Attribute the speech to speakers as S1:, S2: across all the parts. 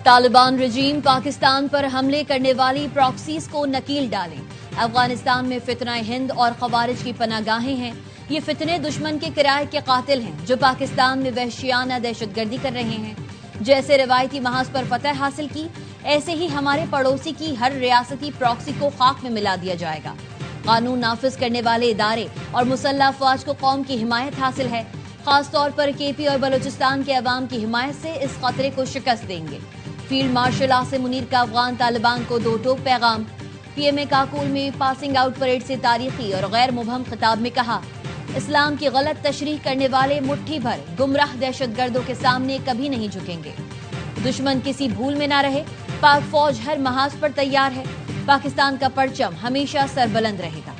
S1: طالبان رجیم پاکستان پر حملے کرنے والی پراکسیز کو نکیل ڈالیں۔ افغانستان میں فتنہ ہند اور خوارج کی پناہ گاہیں ہیں۔ یہ فتنے دشمن کے کرائے کے قاتل ہیں جو پاکستان میں وحشیانہ دہشت گردی کر رہے ہیں۔ جیسے روایتی محاذ پر فتح حاصل کی، ایسے ہی ہمارے پڑوسی کی ہر ریاستی پراکسی کو خاک میں ملا دیا جائے گا۔ قانون نافذ کرنے والے ادارے اور مسلح افواج کو قوم کی حمایت حاصل ہے، خاص طور پر کے پی اور بلوچستان کے عوام کی حمایت سے اس خطرے کو شکست دیں گے۔ فیلڈ مارشل عاصم منیر کا افغان طالبان کو دو ٹوک پیغام۔ پی ایم اے کاکول میں پاسنگ آؤٹ پریڈ سے تاریخی اور غیر مبہم خطاب میں کہا، اسلام کی غلط تشریح کرنے والے مٹھی بھر گمراہ دہشت گردوں کے سامنے کبھی نہیں جھکیں گے۔ دشمن کسی بھول میں نہ رہے، پاک فوج ہر محاذ پر تیار ہے، پاکستان کا پرچم ہمیشہ سربلند رہے گا۔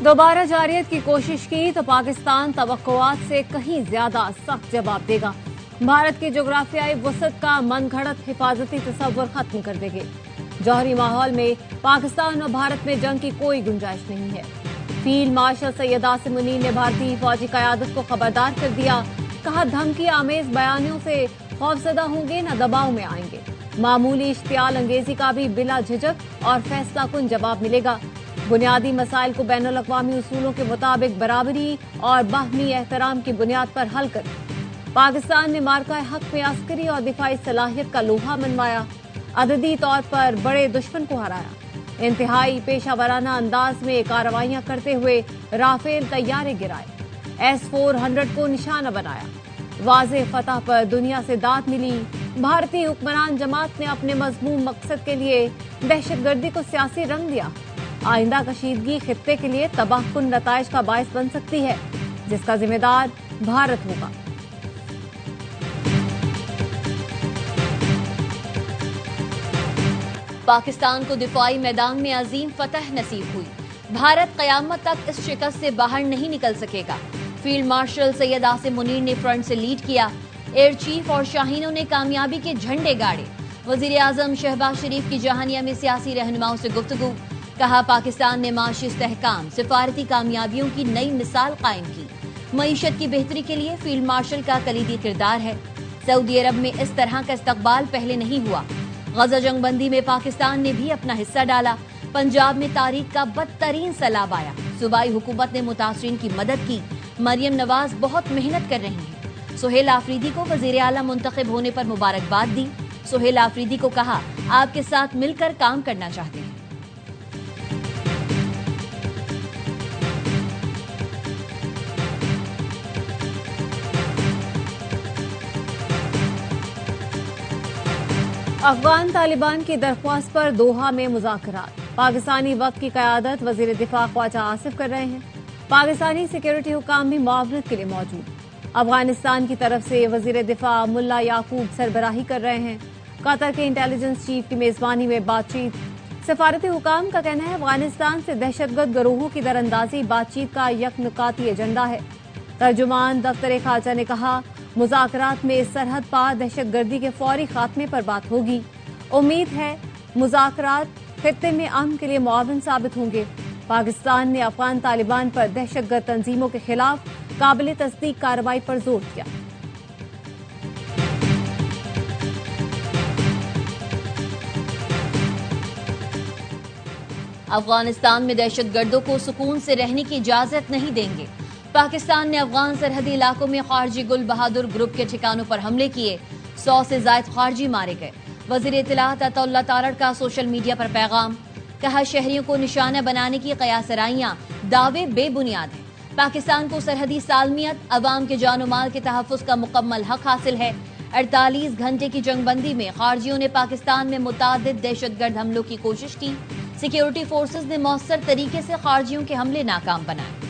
S2: دوبارہ جارحیت کی کوشش کی تو پاکستان توقعات سے کہیں زیادہ سخت جواب دے گا۔ بھارت کی جغرافیائی وسعت کا من گھڑت حفاظتی تصور ختم کر دے گے۔ جوہری ماحول میں پاکستان اور بھارت میں جنگ کی کوئی گنجائش نہیں ہے۔ فیلڈ مارشل سید عاصم منیر نے بھارتی فوجی قیادت کو خبردار کر دیا، کہا دھمکی آمیز بیانیوں سے خوفزدہ ہوں گے نہ دباؤ میں آئیں گے۔ معمولی اشتعال انگیزی کا بھی بلا جھجک اور فیصلہ کن جواب ملے گا۔ بنیادی مسائل کو بین الاقوامی اصولوں کے مطابق برابری اور باہمی احترام کی بنیاد پر حل کریں۔ پاکستان نے مارکہ حق میں عسکری اور دفاعی صلاحیت کا لوہا منوایا، عددی طور پر بڑے دشمن کو ہرایا، انتہائی پیشہ ورانہ انداز میں کارروائیاں کرتے ہوئے رافیل طیارے گرائے، S-400 کو نشانہ بنایا۔ واضح فتح پر دنیا سے داد ملی۔ بھارتی حکمران جماعت نے اپنے مذموم مقصد کے لیے دہشت گردی کو سیاسی رنگ دیا۔ آئندہ کشیدگی خطے کے لیے تباہ کن نتائج کا باعث بن سکتی ہے، جس کا ذمہ دار بھارت ہوگا۔
S1: پاکستان کو دفاعی میدان میں عظیم فتح نصیب ہوئی۔ بھارت قیامت تک اس شکست سے باہر نہیں نکل سکے گا۔ فیلڈ مارشل سید عاصم منیر نے فرنٹ سے لیڈ کیا، ایئر چیف اور شاہینوں نے کامیابی کے جھنڈے گاڑے۔ وزیر اعظم شہباز شریف کی جہانیہ میں سیاسی رہنماؤں سے گفتگو، کہا پاکستان نے معاشی استحکام، سفارتی کامیابیوں کی نئی مثال قائم کی۔ معیشت کی بہتری کے لیے فیلڈ مارشل کا کلیدی کردار ہے۔ سعودی عرب میں اس طرح کا استقبال پہلے نہیں ہوا۔ غزہ جنگ بندی میں پاکستان نے بھی اپنا حصہ ڈالا۔ پنجاب میں تاریخ کا بدترین سیلاب آیا، صوبائی حکومت نے متاثرین کی مدد کی۔ مریم نواز بہت محنت کر رہی ہیں۔ سہیل آفریدی کو وزیر اعلیٰ منتخب ہونے پر مبارکباد دی۔ سہیل آفریدی کو کہا، آپ کے ساتھ مل کر کام کرنا چاہتے ہیں۔
S2: افغان طالبان کی درخواست پر دوحہ میں مذاکرات۔ پاکستانی وفد کی قیادت وزیر دفاع خواجہ آصف کر رہے ہیں۔ پاکستانی سیکیورٹی حکام بھی معاونت کے لیے موجود۔ افغانستان کی طرف سے وزیر دفاع ملا یعقوب سربراہی کر رہے ہیں۔ قطر کے انٹیلیجنس چیف کی میزبانی میں بات چیت۔ سفارتی حکام کا کہنا ہے افغانستان سے دہشت گرد گروہوں کی دراندازی بات چیت کا یک نکاتی ایجنڈا ہے۔ ترجمان دفتر خارجہ نے کہا، مذاکرات میں سرحد پار دہشت گردی کے فوری خاتمے پر بات ہوگی۔ امید ہے مذاکرات خطے میں امن کے لیے معاون ثابت ہوں گے۔ پاکستان نے افغان طالبان پر دہشت گرد تنظیموں کے خلاف قابل تصدیق کارروائی پر زور دیا۔
S1: افغانستان میں دہشت گردوں کو سکون سے رہنے کی اجازت نہیں دیں گے۔ پاکستان نے افغان سرحدی علاقوں میں خارجی گل بہادر گروپ کے ٹھکانوں پر حملے کیے، 100 سے زائد خارجی مارے گئے۔ وزیر اطلاعات عطا اللہ تارڑ کا سوشل میڈیا پر پیغام، کہا شہریوں کو نشانہ بنانے کی قیاسرائیاں دعوے بے بنیاد ہیں۔ پاکستان کو سرحدی سالمیت، عوام کے جان و مال کے تحفظ کا مکمل حق حاصل ہے۔ 48 گھنٹے کی جنگ بندی میں خارجیوں نے پاکستان میں متعدد دہشت گرد حملوں کی کوشش کی۔ سیکیورٹی فورسز نے مؤثر طریقے سے خارجیوں کے حملے ناکام بنائے۔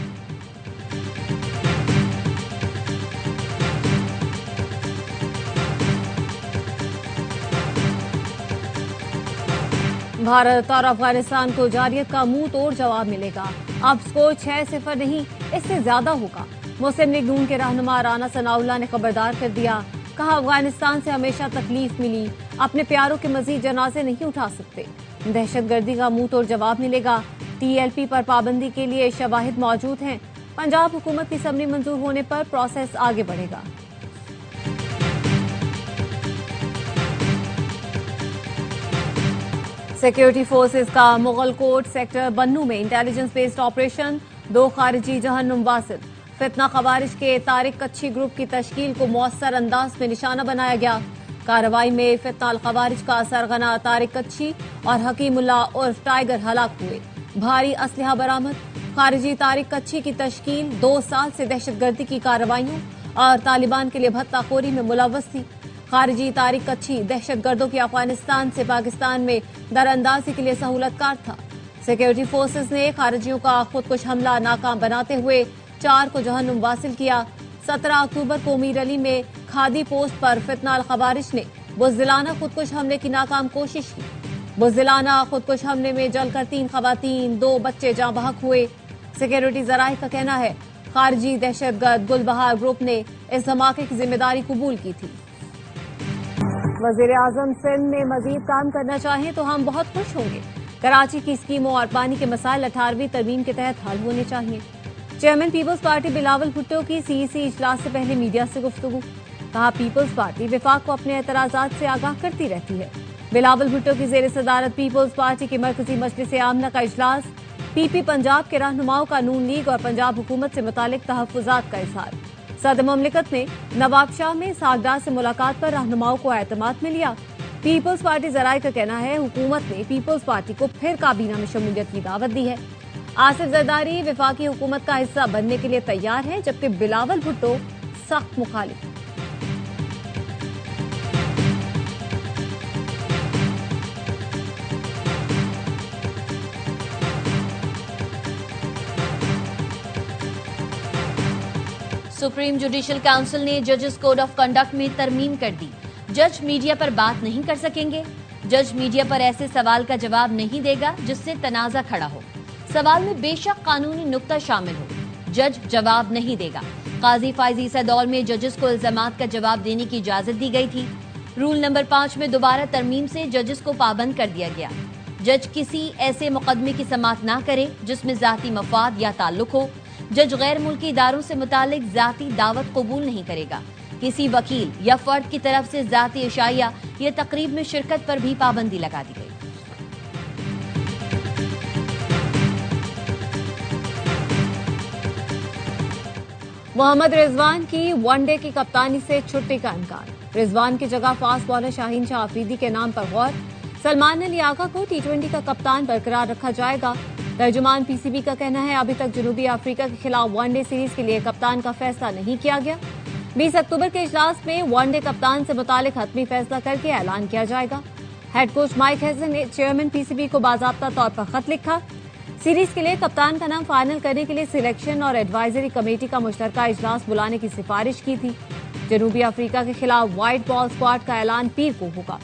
S2: بھارت اور افغانستان کو جارحیت کا منہ توڑ جواب ملے گا۔ اب سکور 6-0 نہیں، اس سے زیادہ ہوگا۔ مسلم لیگ نون کے رہنما رانا ثناء اللہ نے خبردار کر دیا، کہا افغانستان سے ہمیشہ تکلیف ملی، اپنے پیاروں کے مزید جنازے نہیں اٹھا سکتے۔ دہشت گردی کا منہ توڑ جواب ملے گا۔ ٹی ایل پی پر پابندی کے لیے شواہد موجود ہیں۔ پنجاب حکومت کی اسمبلی منظور ہونے پر پروسیس آگے بڑھے گا۔ سیکیورٹی فورسز کا مغل کوٹ سیکٹر بنو میں انٹیلیجنس بیسڈ آپریشن، 2 خارجی جہنم واصل۔ فتنہ خوارج کے طارق کچھی گروپ کی تشکیل کو مؤثر انداز میں نشانہ بنایا گیا۔ کارروائی میں فتنہ الخوارج کا سرغنہ طارق کچھی اور حکیم اللہ عرف ٹائیگر ہلاک ہوئے۔ بھاری اسلحہ برآمد۔ خارجی طارق کچھی کی تشکیل 2 سال سے دہشت گردی کی کارروائیوں اور طالبان کے لیے بھتہ خوری میں ملوث تھی۔ خارجی طارق کچھی دہشت گردوں کی افغانستان سے پاکستان میں دراندازی کے لیے سہولت کار تھا۔ سیکیورٹی فورسز نے خارجیوں کا خودکش حملہ ناکام بناتے ہوئے 4 کو جہنم واصل کیا۔ 17 اکتوبر کو میر علی میں کھادی پوسٹ پر فتنہ الخوارج نے بزدلانہ خودکش حملے کی ناکام کوشش کی۔ بزدلانہ خودکش حملے میں جل کر 3 خواتین 2 بچے جاں بحق ہوئے۔ سیکیورٹی ذرائع کا کہنا ہے خارجی دہشت گرد گل بہار گروپ نے اس دھماکے کی ذمہ داری قبول کی تھی۔ وزیر اعظم سندھ میں مزید کام کرنا چاہیں تو ہم بہت خوش ہوں گے۔ کراچی کی اسکیموں اور پانی کے مسائل 18ویں ترمیم کے تحت حل ہونے چاہیے۔ چیئرمین پیپلز پارٹی بلاول بھٹو کی سی سی اجلاس سے پہلے میڈیا سے گفتگو۔ کہا پیپلز پارٹی وفاق کو اپنے اعتراضات سے آگاہ کرتی رہتی ہے۔ بلاول بھٹو کی زیر صدارت پیپلز پارٹی کی مرکزی مجلس عاملہ کا اجلاس۔ پی پی پنجاب کے رہنماؤں کا نون لیگ اور پنجاب حکومت سے متعلق تحفظات کا اظہار۔ صدر مملکت نے نواب شاہ میں ساگدار سے ملاقات پر رہنماؤں کو اعتماد میں لیا۔ پیپلز پارٹی ذرائع کا کہنا ہے حکومت نے پیپلز پارٹی کو پھر کابینہ میں شمولیت کی دعوت دی ہے۔ آصف زرداری وفاقی حکومت کا حصہ بننے کے لیے تیار ہے جبکہ بلاول بھٹو سخت مخالف۔
S1: سپریم جوڈیشل کونسل نے ججز کوڈ آف کنڈکٹ میں ترمیم کر دی۔ جج میڈیا پر بات نہیں کر سکیں گے۔ جج میڈیا پر ایسے سوال کا جواب نہیں دے گا جس سے تنازع کھڑا ہو۔ سوال میں بے شک قانونی نقطہ شامل ہو، جج جواب نہیں دے گا۔ قاضی فائز عیسیٰ دور میں ججز کو الزامات کا جواب دینے کی اجازت دی گئی تھی۔ رول نمبر 5 میں دوبارہ ترمیم سے ججز کو پابند کر دیا گیا۔ جج کسی ایسے مقدمے کی سماعت نہ کرے جس میں ذاتی مفاد یا تعلق ہو۔ جج غیر ملکی اداروں سے متعلق ذاتی دعوت قبول نہیں کرے گا۔ کسی وکیل یا فرد کی طرف سے ذاتی عشائیہ یا تقریب میں شرکت پر بھی پابندی لگا دی گئی۔
S2: محمد رضوان کی ون ڈے کی کپتانی سے چھٹی کا امکان۔ رضوان کی جگہ فاسٹ بالر شاہین شاہ آفریدی کے نام پر غور۔ سلمان علی آغا کو ٹی20 کا کپتان برقرار رکھا جائے گا۔ ترجمان پی سی بی کا کہنا ہے ابھی تک جنوبی افریقہ کے خلاف ون ڈے سیریز کے لیے کپتان کا فیصلہ نہیں کیا گیا۔ 20 اکتوبر کے اجلاس میں ون ڈے کپتان سے متعلق حتمی فیصلہ کر کے اعلان کیا جائے گا۔ ہیڈ کوچ مائک ہیزن نے چیئرمین پی سی بی کو باضابطہ طور پر خط لکھا۔ سیریز کے لیے کپتان کا نام فائنل کرنے کے لیے سلیکشن اور ایڈوائزری کمیٹی کا مشترکہ اجلاس بلانے کی سفارش کی تھی۔ جنوبی افریقہ کے خلاف وائٹ بال اسکواڈ کا اعلان پیر کو ہوگا۔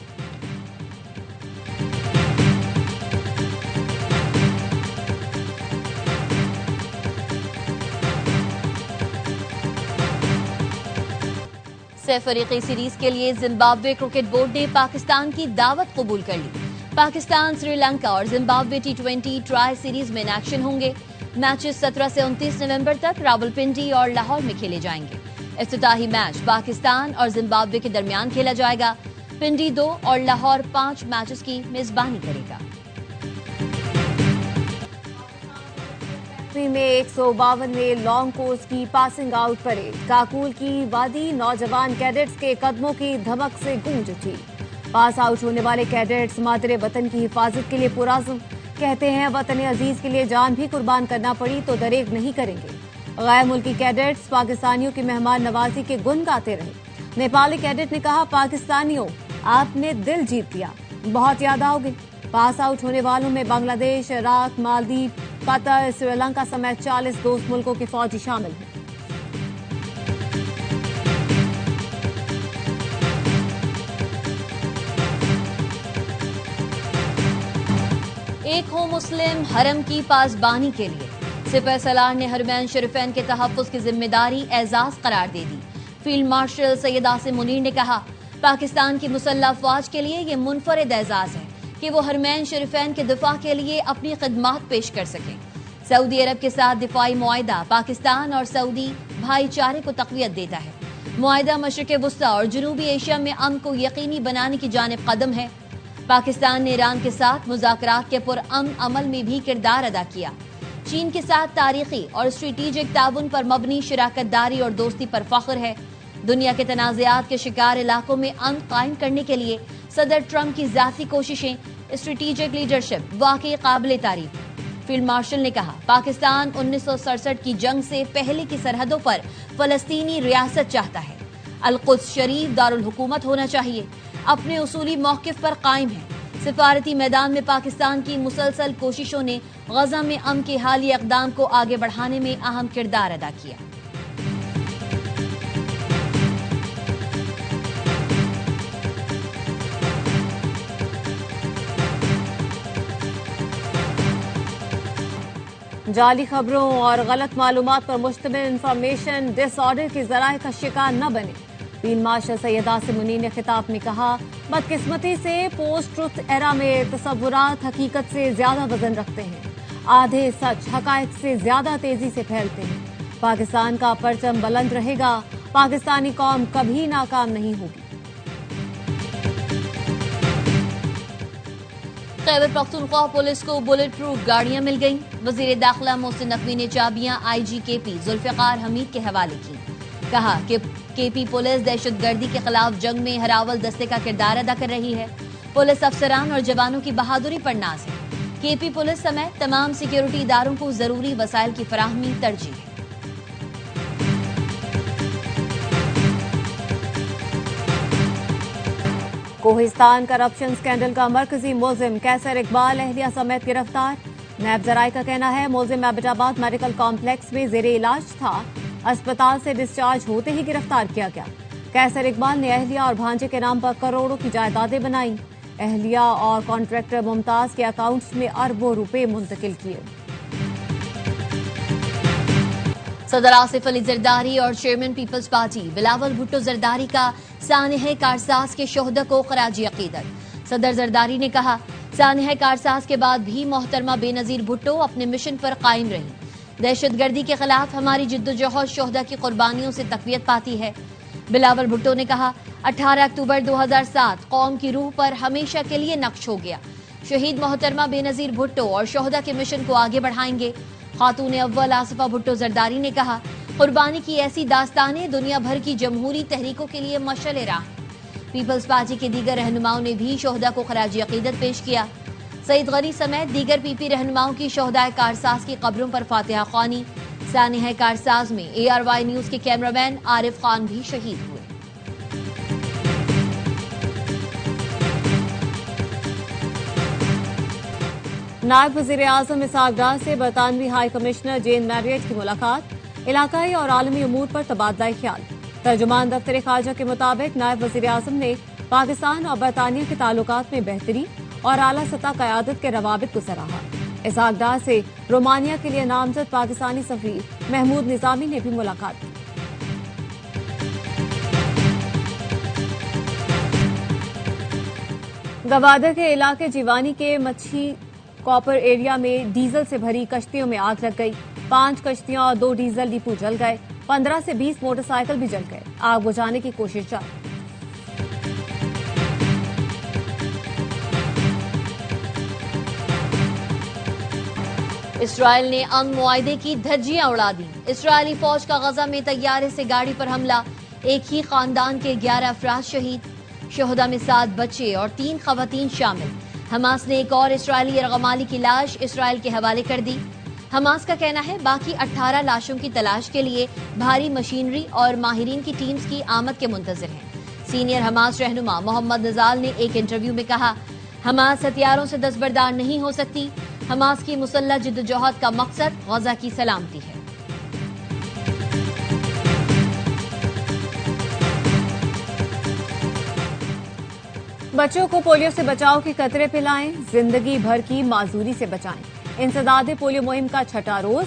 S1: سہ فریقی سیریز کے لیے زمبابوے کرکٹ بورڈ نے پاکستان کی دعوت قبول کر لی۔ پاکستان، سری لنکا اور زمبابوے ٹی20 ٹرائی سیریز میں ان ایکشن ہوں گے۔ میچز 17 سے 29 نومبر تک راولپنڈی اور لاہور میں کھیلے جائیں گے۔ افتتاحی میچ پاکستان اور زمبابوے کے درمیان کھیلا جائے گا۔ پنڈی 2 اور لاہور 5 میچز کی میزبانی کرے گا۔
S2: میں 152ویں لانگ کورس کی پاسنگ آؤٹ پریڈ۔ کاکول کی وادی نوجوان کیڈٹس کے قدموں کی دھمک سے گونج اٹھی۔ پاس آؤٹ ہونے والے کیڈٹس مادر وطن کی حفاظت کے لیے پرعزم، کہتے ہیں وطن عزیز کے لیے جان بھی قربان کرنا پڑی تو دریغ نہیں کریں گے۔ غیر ملکی کیڈٹس پاکستانیوں کی مہمان نوازی کے گن گاتے رہے۔ نیپالی کیڈٹ نے کہا پاکستانیوں آپ نے دل جیت لیا، بہت یاد آؤ گے۔ پاس آؤٹ ہونے والوں میں بنگلہ دیش، عراق، مالدیپ، قطر، سری لنکا سمیت 40 دوست ملکوں کے فوجی شامل ہیں۔
S1: ایک ہو مسلم حرم کی پاسبانی کے لیے سپہ سالار نے حرمین شریفین کے تحفظ کی ذمہ داری اعزاز قرار دے دی۔ فیلڈ مارشل سید عاصم منیر نے کہا پاکستان کی مسلح افواج کے لیے یہ منفرد اعزاز ہے کہ وہ حرمین شریفین کے دفاع کے لیے اپنی خدمات پیش کر سکیں۔ سعودی عرب کے ساتھ دفاعی معاہدہ پاکستان اور سعودی بھائی چارے کو تقویت دیتا ہے۔ معاہدہ مشرق وسطی اور جنوبی ایشیا میں امن کو یقینی بنانے کی جانب قدم ہے۔ پاکستان نے ایران کے ساتھ مذاکرات کے پرامن عمل میں بھی کردار ادا کیا۔ چین کے ساتھ تاریخی اور اسٹریٹجک تعاون پر مبنی شراکت داری اور دوستی پر فخر ہے۔ دنیا کے تنازعات کے شکار علاقوں میں امن قائم کرنے کے لیے صدر ٹرمپ کی ذاتی کوششیں، اسٹریٹجک لیڈرشپ واقعی قابل تعریف۔ فیلڈ مارشل نے کہا، پاکستان 1967 کی جنگ سے پہلے کی سرحدوں پر فلسطینی ریاست چاہتا ہے۔ القدس شریف دارالحکومت ہونا چاہیے، اپنے اصولی موقف پر قائم ہے۔ سفارتی میدان میں پاکستان کی مسلسل کوششوں نے غزہ میں امن کے حالیہ اقدام کو آگے بڑھانے میں اہم کردار ادا کیا۔
S2: جعلی خبروں اور غلط معلومات پر مشتمل انفارمیشن ڈس آرڈر کے ذرائع کا شکار نہ بنے۔ فیلڈ مارشل سید عاصم منیر نے خطاب میں کہا، بدقسمتی سے پوسٹ ٹروتھ ایرا میں تصورات حقیقت سے زیادہ وزن رکھتے ہیں، آدھے سچ حقائق سے زیادہ تیزی سے پھیلتے ہیں۔ پاکستان کا پرچم بلند رہے گا، پاکستانی قوم کبھی ناکام نہیں ہوگی۔
S1: خیبر پختونخوا پولیس کو بلٹ پروف گاڑیاں مل گئیں۔ وزیر داخلہ محسن نقوی نے چابیاں آئی جی کے پی ذوالفقار حمید کے حوالے کی۔ کہا کہ کے پی پولیس دہشت گردی کے خلاف جنگ میں ہراول دستے کا کردار ادا کر رہی ہے۔ پولیس افسران اور جوانوں کی بہادری پر ناز ہے۔ کے پی پولیس سمیت تمام سیکیورٹی اداروں کو ضروری وسائل کی فراہمی ترجیح ہے۔
S2: کوہستان کرپشن سکینڈل کا مرکزی ملزم قیصر اقبال اہلیہ سمیت گرفتار۔ نیب ذرائع کا کہنا ہے ملزم ایبٹ آباد میڈیکل کمپلیکس میں زیر علاج تھا، اسپتال سے ڈسچارج ہوتے ہی گرفتار کیا گیا۔ قیصر اقبال نے اہلیہ اور بھانجے کے نام پر کروڑوں کی جائیدادیں بنائیں۔ اہلیہ اور کانٹریکٹر ممتاز کے اکاؤنٹس میں اربوں روپے منتقل کیے۔
S1: صدر آصف علی زرداری اور چیئرمین پیپلز پارٹی بلاول بھٹو زرداری کا سانحہ کارساز کے شہداء کو خراج عقیدت۔ صدر زرداری نے کہا، سانحہ کارساز کے بعد بھی محترمہ بے نظیر بھٹو اپنے مشن پر قائم رہی۔ دہشت گردی کے خلاف ہماری جدوجہد شہداء کی قربانیوں سے تقویت پاتی ہے۔ بلاول بھٹو نے کہا، 18 اکتوبر 2007 قوم کی روح پر ہمیشہ کے لیے نقش ہو گیا۔ شہید محترمہ بے نظیر بھٹو اور شہداء کے مشن کو آگے بڑھائیں گے۔ خاتون اول آصفہ بھٹو زرداری نے کہا، قربانی کی ایسی داستانیں دنیا بھر کی جمہوری تحریکوں کے لیے مشعل راہ ہیں۔ پیپلز پارٹی کے دیگر رہنماؤں نے بھی شہداء کو خراج عقیدت پیش کیا۔ سعید غنی سمیت دیگر پی پی رہنماؤں کی شہداء کارساز کی قبروں پر فاتحہ خوانی۔ سانحہ کارساز میں ARY نیوز کے کیمرامین عارف خان بھی شہید ہوئے۔
S2: نائب وزیر اعظم اسحاق ڈار سے برطانوی ہائی کمشنر جین میریٹ کی ملاقات، علاقائی اور عالمی امور پر تبادلہ خیال۔ ترجمان دفتر خارجہ کے مطابق نائب وزیر اعظم نے پاکستان اور برطانیہ کے تعلقات میں بہتری اور اعلیٰ سطح قیادت کے روابط کو سراہا۔ اسحاق ڈار سے رومانیہ کے لیے نامزد پاکستانی سفیر محمود نظامی نے بھی ملاقات کی۔ گوادر کے علاقے جیوانی کے مچھی کاپر ایریا میں ڈیزل سے بھری کشتیوں میں آگ لگ گئی۔ 5 کشتیاں اور 2 ڈیزل ڈپو جل گئے۔ 15 سے 20 موٹر سائیکل بھی جل گئے۔ آگ بجھانے کی کوشش جاری۔
S1: اسرائیل نے امن معاہدے کی دھجیاں اڑا دیں۔ اسرائیلی فوج کا غزہ میں طیارے سے گاڑی پر حملہ، ایک ہی خاندان کے 11 افراد شہید۔ شہداء میں 7 بچے اور 3 خواتین شامل۔ حماس نے ایک اور اسرائیلی یرغمالی کی لاش اسرائیل کے حوالے کر دی۔ حماس کا کہنا ہے باقی 18 لاشوں کی تلاش کے لیے بھاری مشینری اور ماہرین کی ٹیمز کی آمد کے منتظر ہیں۔ سینئر حماس رہنما محمد نزال نے ایک انٹرویو میں کہا، حماس ہتھیاروں سے دستبردار نہیں ہو سکتی۔ حماس کی مسلح جدوجہد کا مقصد غزہ کی سلامتی ہے۔
S2: بچوں کو پولیو سے بچاؤ کے قطرے پلائیں، زندگی بھر کی معذوری سے بچائیں۔ انسداد پولیو مہم کا 6واں روز،